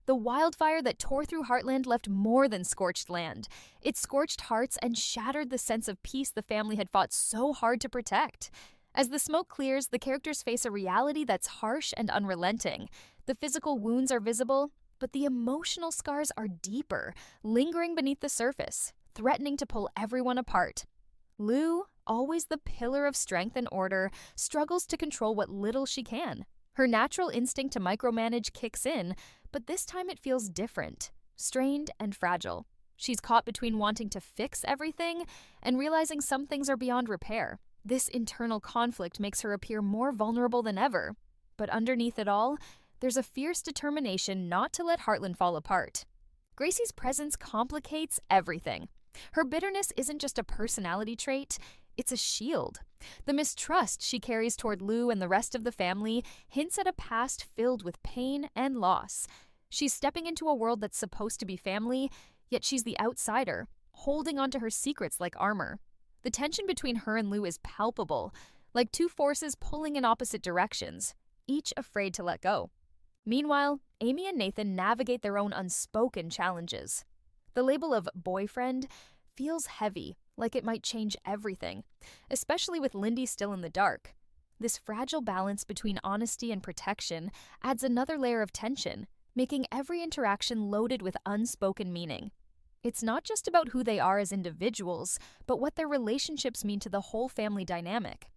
The wildfire that tore through Heartland left more than scorched land. It scorched hearts and shattered the sense of peace the family had fought so hard to protect. As the smoke clears, the characters face a reality that's harsh and unrelenting. The physical wounds are visible, but the emotional scars are deeper, lingering beneath the surface, threatening to pull everyone apart. Lou, always the pillar of strength and order, struggles to control what little she can. Her natural instinct to micromanage kicks in, but this time it feels different, strained and fragile. She's caught between wanting to fix everything and realizing some things are beyond repair. This internal conflict makes her appear more vulnerable than ever. But underneath it all, there's a fierce determination not to let Heartland fall apart. Gracie's presence complicates everything. Her bitterness isn't just a personality trait, it's a shield. The mistrust she carries toward Lou and the rest of the family hints at a past filled with pain and loss. She's stepping into a world that's supposed to be family, yet she's the outsider, holding onto her secrets like armor. The tension between her and Lou is palpable, like two forces pulling in opposite directions, each afraid to let go. Meanwhile, Amy and Nathan navigate their own unspoken challenges. The label of boyfriend feels heavy, like it might change everything, especially with Lindy still in the dark. This fragile balance between honesty and protection adds another layer of tension, making every interaction loaded with unspoken meaning. It's not just about who they are as individuals, but what their relationships mean to the whole family dynamic.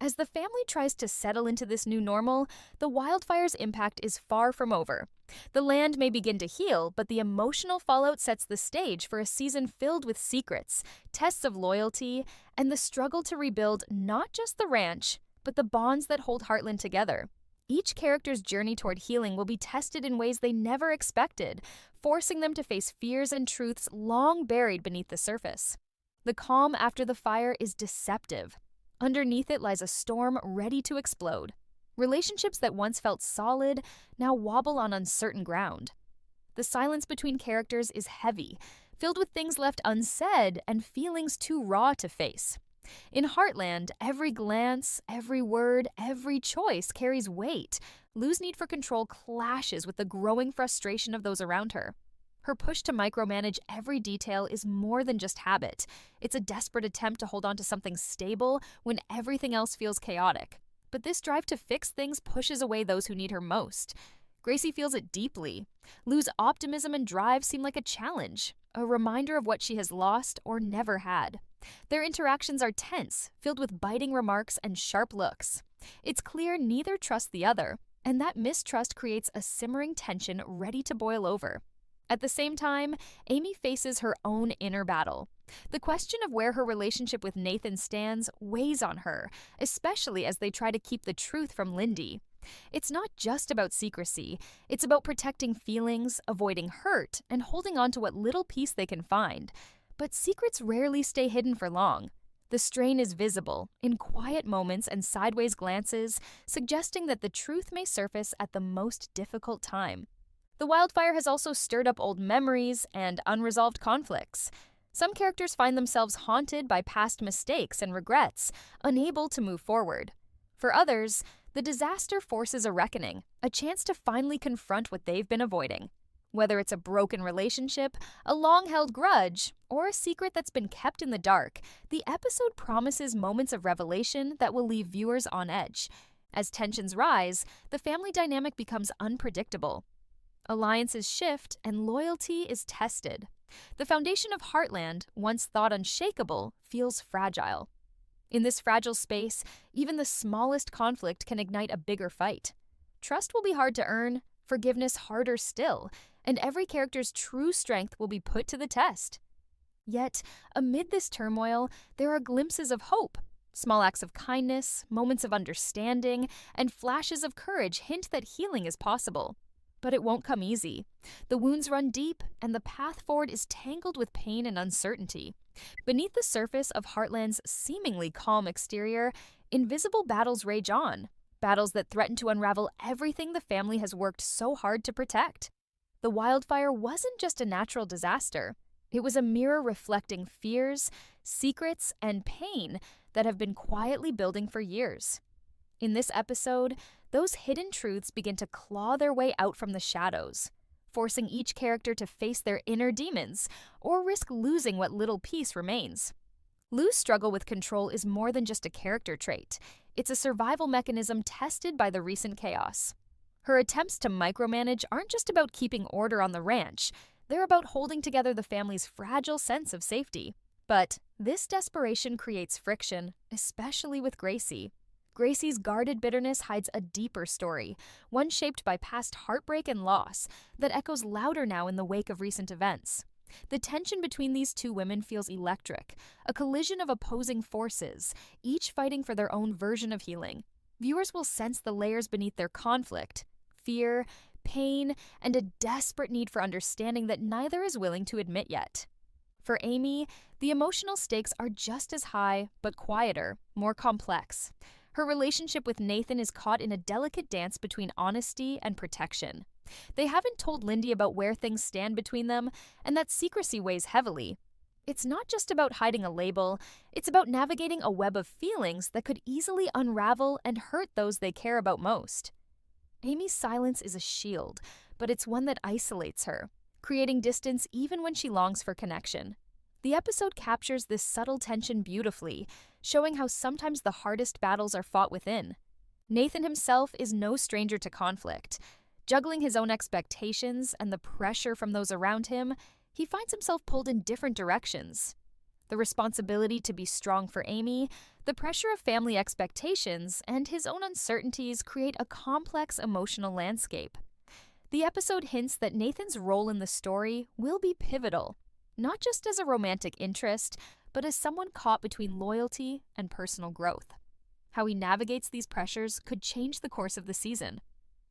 As the family tries to settle into this new normal, the wildfire's impact is far from over. The land may begin to heal, but the emotional fallout sets the stage for a season filled with secrets, tests of loyalty, and the struggle to rebuild not just the ranch, but the bonds that hold Heartland together. Each character's journey toward healing will be tested in ways they never expected, forcing them to face fears and truths long buried beneath the surface. The calm after the fire is deceptive. Underneath it lies a storm ready to explode. Relationships that once felt solid now wobble on uncertain ground. The silence between characters is heavy, filled with things left unsaid and feelings too raw to face. In Heartland, every glance, every word, every choice carries weight. Lou's need for control clashes with the growing frustration of those around her. Her push to micromanage every detail is more than just habit. It's a desperate attempt to hold on to something stable when everything else feels chaotic. But this drive to fix things pushes away those who need her most. Gracie feels it deeply. Lou's optimism and drive seem like a challenge, a reminder of what she has lost or never had. Their interactions are tense, filled with biting remarks and sharp looks. It's clear neither trusts the other, and that mistrust creates a simmering tension ready to boil over. At the same time, Amy faces her own inner battle. The question of where her relationship with Nathan stands weighs on her, especially as they try to keep the truth from Lindy. It's not just about secrecy, it's about protecting feelings, avoiding hurt, and holding on to what little peace they can find. But secrets rarely stay hidden for long. The strain is visible, in quiet moments and sideways glances, suggesting that the truth may surface at the most difficult time. The wildfire has also stirred up old memories and unresolved conflicts. Some characters find themselves haunted by past mistakes and regrets, unable to move forward. For others, the disaster forces a reckoning, a chance to finally confront what they've been avoiding. Whether it's a broken relationship, a long-held grudge, or a secret that's been kept in the dark, the episode promises moments of revelation that will leave viewers on edge. As tensions rise, the family dynamic becomes unpredictable. Alliances shift and loyalty is tested. The foundation of Heartland, once thought unshakable, feels fragile. In this fragile space, even the smallest conflict can ignite a bigger fight. Trust will be hard to earn, forgiveness harder still, and every character's true strength will be put to the test. Yet, amid this turmoil, there are glimpses of hope. Small acts of kindness, moments of understanding, and flashes of courage hint that healing is possible. But it won't come easy. The wounds run deep, and the path forward is tangled with pain and uncertainty. Beneath the surface of Heartland's seemingly calm exterior, invisible battles rage on. Battles that threaten to unravel everything the family has worked so hard to protect. The wildfire wasn't just a natural disaster. It was a mirror reflecting fears, secrets, and pain that have been quietly building for years. In this episode, those hidden truths begin to claw their way out from the shadows. forcing each character to face their inner demons or risk losing what little peace remains. Lou's struggle with control is more than just a character trait. It's a survival mechanism tested by the recent chaos. Her attempts to micromanage aren't just about keeping order on the ranch, they're about holding together the family's fragile sense of safety. But this desperation creates friction, especially with Gracie. Gracie's guarded bitterness hides a deeper story, one shaped by past heartbreak and loss, that echoes louder now in the wake of recent events. The tension between these two women feels electric, a collision of opposing forces, each fighting for their own version of healing. Viewers will sense the layers beneath their conflict: fear, pain, and a desperate need for understanding that neither is willing to admit yet. For Amy, the emotional stakes are just as high, but quieter, more complex. Her relationship with Nathan is caught in a delicate dance between honesty and protection. They haven't told Lindy about where things stand between them, and that secrecy weighs heavily. It's not just about hiding a label, it's about navigating a web of feelings that could easily unravel and hurt those they care about most. Amy's silence is a shield, but it's one that isolates her, creating distance even when she longs for connection. The episode captures this subtle tension beautifully, showing how sometimes the hardest battles are fought within. Nathan himself is no stranger to conflict. Juggling his own expectations and the pressure from those around him, he finds himself pulled in different directions. The responsibility to be strong for Amy, the pressure of family expectations, and his own uncertainties create a complex emotional landscape. The episode hints that Nathan's role in the story will be pivotal, not just as a romantic interest, but as someone caught between loyalty and personal growth. How he navigates these pressures could change the course of the season.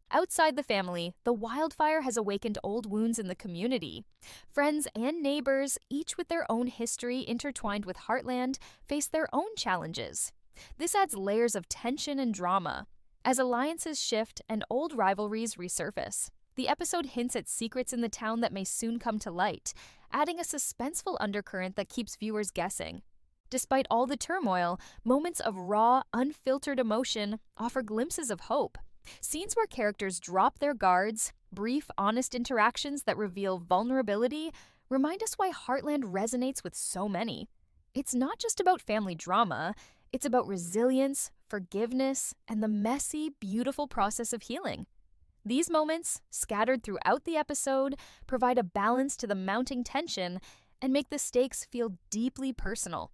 Outside the family, the wildfire has awakened old wounds in the community. Friends and neighbors, each with their own history intertwined with Heartland, face their own challenges. This adds layers of tension and drama. As alliances shift and old rivalries resurface, the episode hints at secrets in the town that may soon come to light, adding a suspenseful undercurrent that keeps viewers guessing. Despite all the turmoil, moments of raw, unfiltered emotion offer glimpses of hope. Scenes where characters drop their guards, brief, honest interactions that reveal vulnerability, remind us why Heartland resonates with so many. It's not just about family drama, it's about resilience, forgiveness, and the messy, beautiful process of healing. These moments, scattered throughout the episode, provide a balance to the mounting tension and make the stakes feel deeply personal.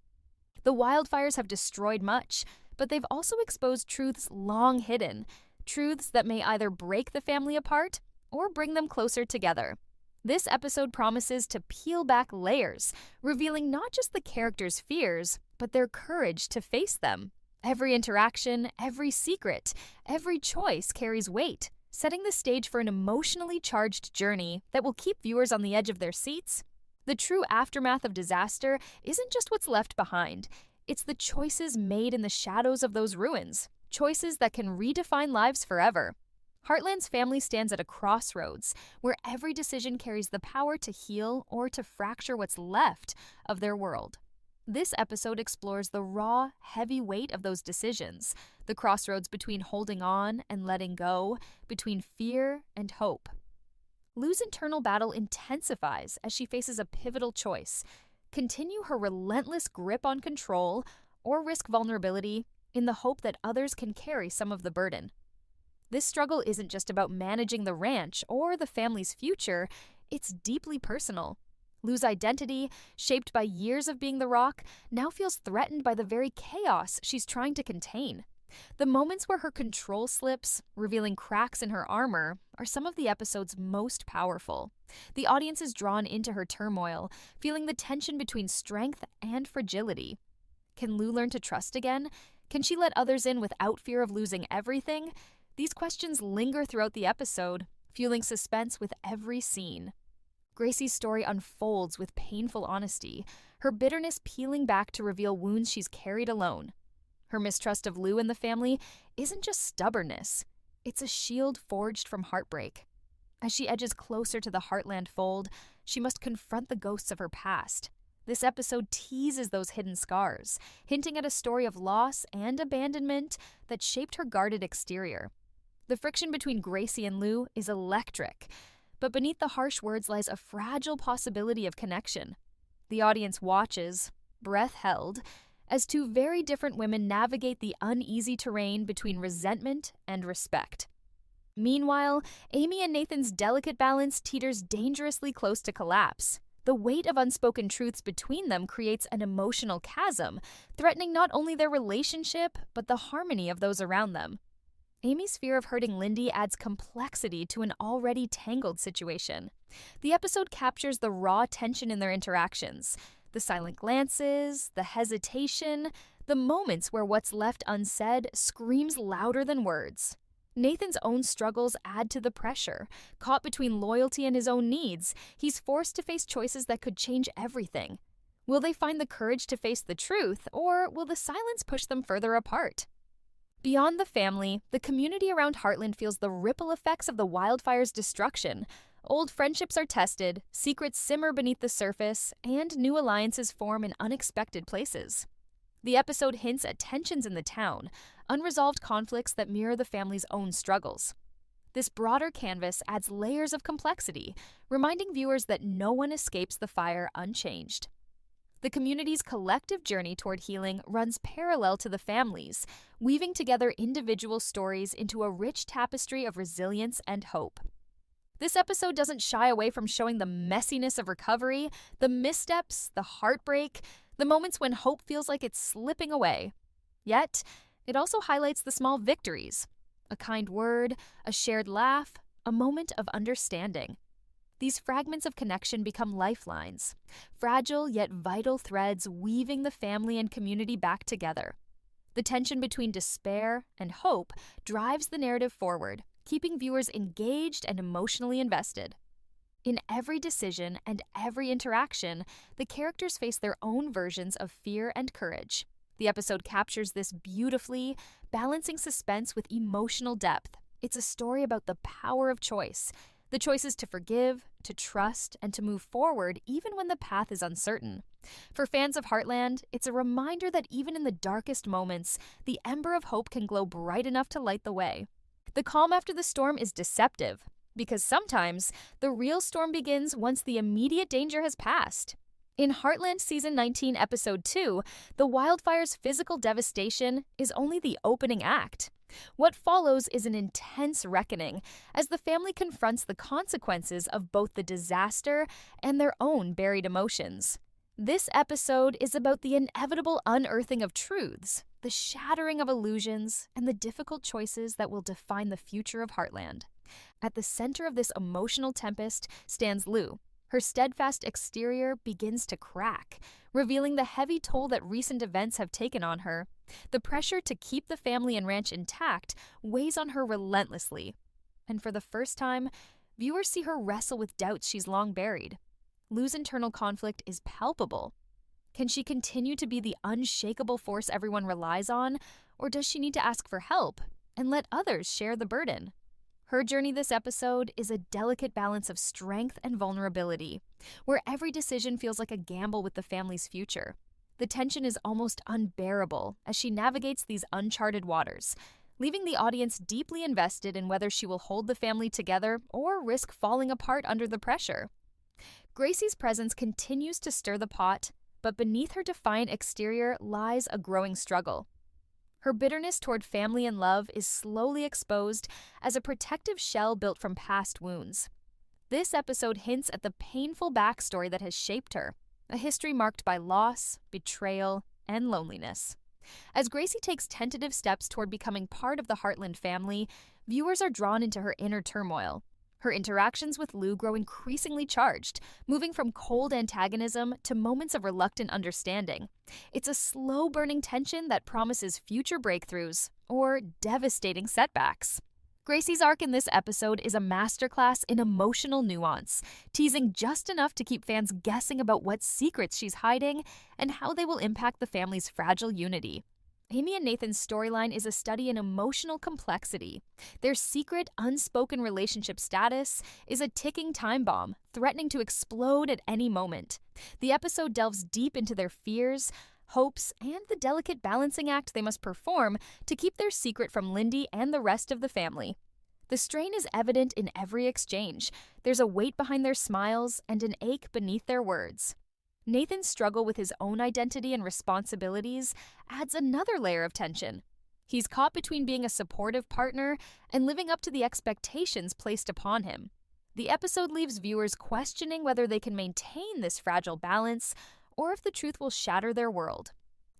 The wildfires have destroyed much, but they've also exposed truths long hidden, truths that may either break the family apart or bring them closer together. This episode promises to peel back layers, revealing not just the characters' fears, but their courage to face them. Every interaction, every secret, every choice carries weight, setting the stage for an emotionally charged journey that will keep viewers on the edge of their seats. The true aftermath of disaster isn't just what's left behind, it's the choices made in the shadows of those ruins. Choices that can redefine lives forever. Heartland's family stands at a crossroads, where every decision carries the power to heal or to fracture what's left of their world. This episode explores the raw, heavy weight of those decisions, the crossroads between holding on and letting go, between fear and hope. Lou's internal battle intensifies as she faces a pivotal choice: continue her relentless grip on control or risk vulnerability in the hope that others can carry some of the burden. This struggle isn't just about managing the ranch or the family's future, it's deeply personal. Lou's identity, shaped by years of being the Rock, now feels threatened by the very chaos she's trying to contain. The moments where her control slips, revealing cracks in her armor, are some of the episode's most powerful. The audience is drawn into her turmoil, feeling the tension between strength and fragility. Can Lou learn to trust again? Can she let others in without fear of losing everything? These questions linger throughout the episode, fueling suspense with every scene. Gracie's story unfolds with painful honesty, her bitterness peeling back to reveal wounds she's carried alone. Her mistrust of Lou and the family isn't just stubbornness, it's a shield forged from heartbreak. As she edges closer to the Heartland fold, she must confront the ghosts of her past. This episode teases those hidden scars, hinting at a story of loss and abandonment that shaped her guarded exterior. The friction between Gracie and Lou is electric, but beneath the harsh words lies a fragile possibility of connection. The audience watches, breath held, as two very different women navigate the uneasy terrain between resentment and respect. Meanwhile, Amy and Nathan's delicate balance teeters dangerously close to collapse. The weight of unspoken truths between them creates an emotional chasm, threatening not only their relationship, but the harmony of those around them. Amy's fear of hurting Lindy adds complexity to an already tangled situation. The episode captures the raw tension in their interactions, the silent glances, the hesitation, the moments where what's left unsaid screams louder than words. Nathan's own struggles add to the pressure. Caught between loyalty and his own needs, he's forced to face choices that could change everything. Will they find the courage to face the truth, or will the silence push them further apart? Beyond the family, the community around Heartland feels the ripple effects of the wildfire's destruction. Old friendships are tested, secrets simmer beneath the surface, and new alliances form in unexpected places. The episode hints at tensions in the town, unresolved conflicts that mirror the family's own struggles. This broader canvas adds layers of complexity, reminding viewers that no one escapes the fire unchanged. The community's collective journey toward healing runs parallel to the family's, weaving together individual stories into a rich tapestry of resilience and hope. This episode doesn't shy away from showing the messiness of recovery, the missteps, the heartbreak, the moments when hope feels like it's slipping away. Yet, it also highlights the small victories: a kind word, a shared laugh, a moment of understanding. These fragments of connection become lifelines, fragile yet vital threads weaving the family and community back together. The tension between despair and hope drives the narrative forward, keeping viewers engaged and emotionally invested. In every decision and every interaction, the characters face their own versions of fear and courage. The episode captures this beautifully, balancing suspense with emotional depth. It's a story about the power of choice, the choices to forgive, to trust, and to move forward even when the path is uncertain. For fans of Heartland, it's a reminder that even in the darkest moments, the ember of hope can glow bright enough to light the way. The calm after the storm is deceptive, because sometimes the real storm begins once the immediate danger has passed. In Heartland Season 19, Episode 2, the wildfire's physical devastation is only the opening act. What follows is an intense reckoning as the family confronts the consequences of both the disaster and their own buried emotions. This episode is about the inevitable unearthing of truths, the shattering of illusions, and the difficult choices that will define the future of Heartland. At the center of this emotional tempest stands Lou. Her steadfast exterior begins to crack, revealing the heavy toll that recent events have taken on her. The pressure to keep the family and ranch intact weighs on her relentlessly. And for the first time, viewers see her wrestle with doubts she's long buried. Lou's internal conflict is palpable. Can she continue to be the unshakable force everyone relies on, or does she need to ask for help and let others share the burden? Her journey this episode is a delicate balance of strength and vulnerability, where every decision feels like a gamble with the family's future. The tension is almost unbearable as she navigates these uncharted waters, leaving the audience deeply invested in whether she will hold the family together or risk falling apart under the pressure. Gracie's presence continues to stir the pot, but beneath her defiant exterior lies a growing struggle. Her bitterness toward family and love is slowly exposed as a protective shell built from past wounds. This episode hints at the painful backstory that has shaped her, a history marked by loss, betrayal, and loneliness. As Gracie takes tentative steps toward becoming part of the Heartland family, viewers are drawn into her inner turmoil. Her interactions with Lou grow increasingly charged, moving from cold antagonism to moments of reluctant understanding. It's a slow-burning tension that promises future breakthroughs or devastating setbacks. Gracie's arc in this episode is a masterclass in emotional nuance, teasing just enough to keep fans guessing about what secrets she's hiding and how they will impact the family's fragile unity. Amy and Nathan's storyline is a study in emotional complexity. Their secret, unspoken relationship status is a ticking time bomb, threatening to explode at any moment. The episode delves deep into their fears, hopes, and the delicate balancing act they must perform to keep their secret from Lindy and the rest of the family. The strain is evident in every exchange. There's a weight behind their smiles and an ache beneath their words. Nathan's struggle with his own identity and responsibilities adds another layer of tension. He's caught between being a supportive partner and living up to the expectations placed upon him. The episode leaves viewers questioning whether they can maintain this fragile balance or if the truth will shatter their world.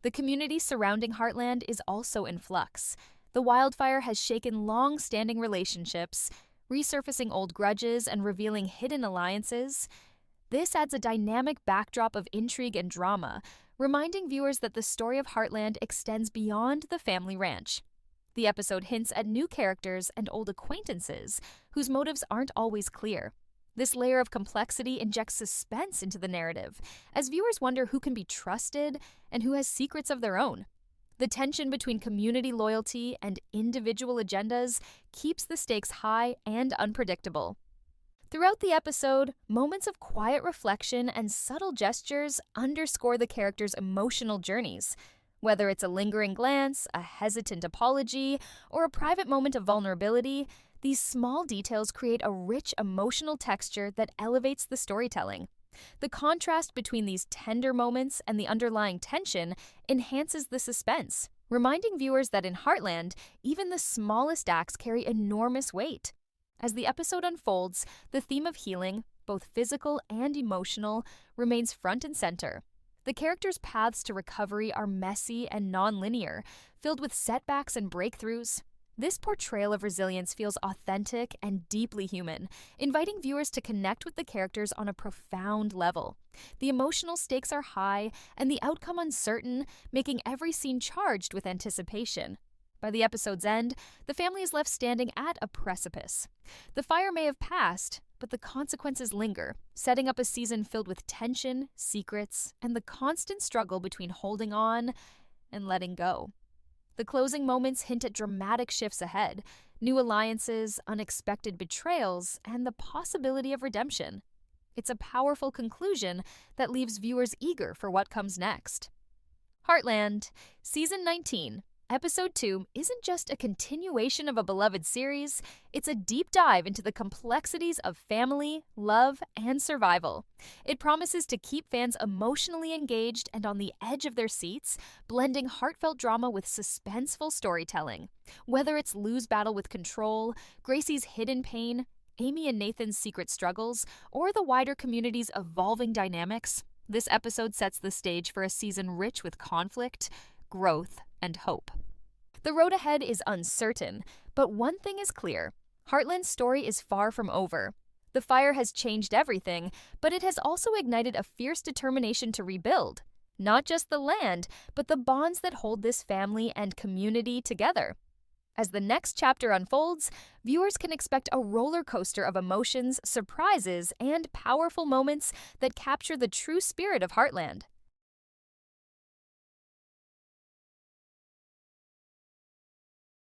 The community surrounding Heartland is also in flux. The wildfire has shaken long-standing relationships, resurfacing old grudges and revealing hidden alliances. This adds a dynamic backdrop of intrigue and drama, reminding viewers that the story of Heartland extends beyond the family ranch. The episode hints at new characters and old acquaintances whose motives aren't always clear. This layer of complexity injects suspense into the narrative, as viewers wonder who can be trusted and who has secrets of their own. The tension between community loyalty and individual agendas keeps the stakes high and unpredictable. Throughout the episode, moments of quiet reflection and subtle gestures underscore the characters' emotional journeys. Whether it's a lingering glance, a hesitant apology, or a private moment of vulnerability, these small details create a rich emotional texture that elevates the storytelling. The contrast between these tender moments and the underlying tension enhances the suspense, reminding viewers that in Heartland, even the smallest acts carry enormous weight. As the episode unfolds, the theme of healing, both physical and emotional, remains front and center. The characters' paths to recovery are messy and non-linear, filled with setbacks and breakthroughs. This portrayal of resilience feels authentic and deeply human, inviting viewers to connect with the characters on a profound level. The emotional stakes are high and the outcome uncertain, making every scene charged with anticipation. By the episode's end, the family is left standing at a precipice. The fire may have passed, but the consequences linger, setting up a season filled with tension, secrets, and the constant struggle between holding on and letting go. The closing moments hint at dramatic shifts ahead, new alliances, unexpected betrayals, and the possibility of redemption. It's a powerful conclusion that leaves viewers eager for what comes next. Heartland, Season 19. Episode 2 isn't just a continuation of a beloved series, it's a deep dive into the complexities of family, love, and survival. It promises to keep fans emotionally engaged and on the edge of their seats, blending heartfelt drama with suspenseful storytelling. Whether it's Lou's battle with control, Gracie's hidden pain, Amy and Nathan's secret struggles, or the wider community's evolving dynamics, this episode sets the stage for a season rich with conflict, growth, and hope. The road ahead is uncertain, but one thing is clear. Heartland's story is far from over. The fire has changed everything, but it has also ignited a fierce determination to rebuild. Not just the land, but the bonds that hold this family and community together. As the next chapter unfolds, viewers can expect a roller coaster of emotions, surprises, and powerful moments that capture the true spirit of Heartland.